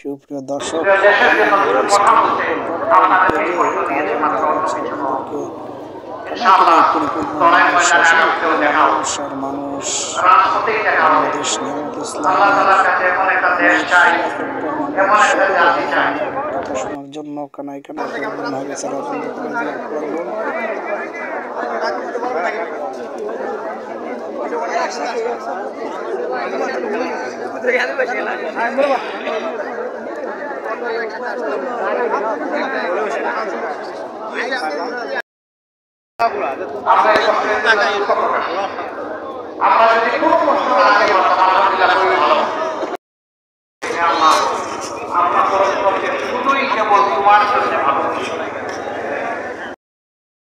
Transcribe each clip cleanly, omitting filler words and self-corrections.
সুপ্রিয় দর্শক, মানুষ বাংলাদেশ নিয়ামত ইসলাম কথা শোনার জন্য কানায় কানায়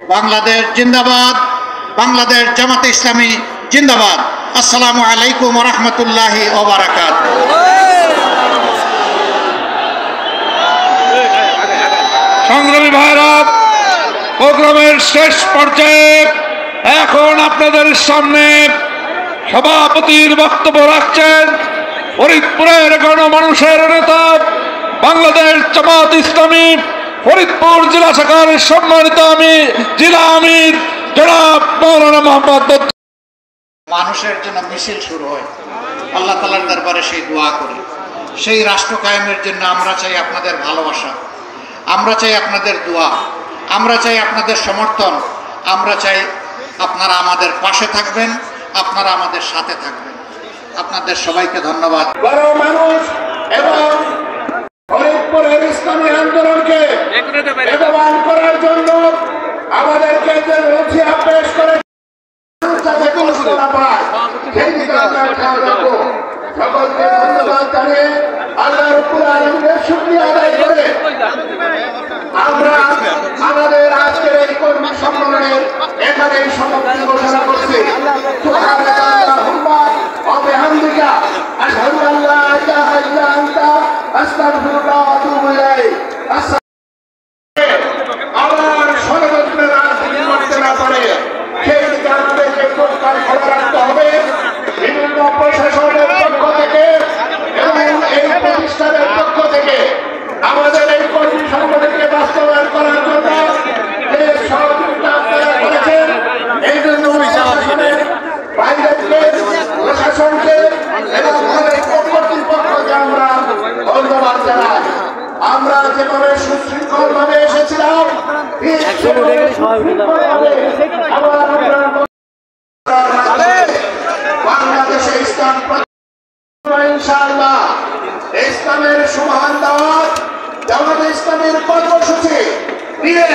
বাংলাদেশ জিন্দাবাদ, বাংলাদেশ জামাতে ইসলামী জিন্দাবাদ। আসসালামু আলাইকুম ওয়া রাহমাতুল্লাহি ওয়া বারাকাতুহু। সংগ্রামী ভাইরা, প্রোগ্রামের শেষ পর্যায়ে এখন আপনাদের সামনে সভাপতির বক্তব্য রাখছেন ফরিদপুরের গণমানুষের নেতা, বাংলাদেশ জামাত ইসলামী ফরিদপুর জেলা শাখার সম্মানিত জেলা আমির জনাব মাওলানা মোহাম্মদ। মানুষের জন্য মিছিল শুরু হয়, আল্লাহ তাআলার দরবারে সেই দোয়া করি। সেই রাষ্ট্র কায়েমের জন্য আমরা চাই আপনাদের ভালোবাসা, আমরা চাই আপনাদের দোয়া, আমরা চাই আপনাদের সমর্থন, আমরা চাই আপনারা আমাদের পাশে থাকবেন, আপনারা আমাদের সাথে থাকবেন। আপনাদের সবাইকে ধন্যবাদ। বড় মানুষ এবং ফরিদপুরের ইসলামী আন্দোলনকে বেগবান করার জন্য আমাদেরকে যে রুচিয়া পেশ করে সকলকে ধন্যবাদ জানিয়ে আল্লাহ রাব্বুল আলামিনের শুকরিয়া আদায় করে আমরা আমাদের আজকের এই কর্মী সম্মেলনের এখানেই সমাপ্তি ঘোষণা করছি। সুবহানাল্লাহুম্মা ওয়া বিহামদিকা আশহাদু আল্লা ইলাহা ইল্লা আনতা আস্তাগফিরুকা ওয়া আতুবু ইলাইক। আমার ষড়যন্ত্রের রাজনীতি করতে না পারে সেই দিকে আমাদেরকে প্রস্তাব করে রাখতে হবে। বিভিন্ন প্রশাসনের পক্ষ থেকে এবং এই প্রতিষ্ঠানের পক্ষ থেকে আমাদের এই কর্মী সংগঠনকে বাস্তবায়ন করার জন্য যে সহযোগিতা আপনারা করেছেন, এই জন্য প্রশাসনকে এবং কর্তৃপক্ষকে আমরা ধন্যবাদ জানাই। আমরা যেভাবে সুশৃঙ্খল ভাবে এসেছিলাম বাংলাদেশে ইসলাম ইনশাআল্লাহ ইসলামের সমাধান দাওয়াত জামাতে ইসলামের কর্মসূচি দিয়ে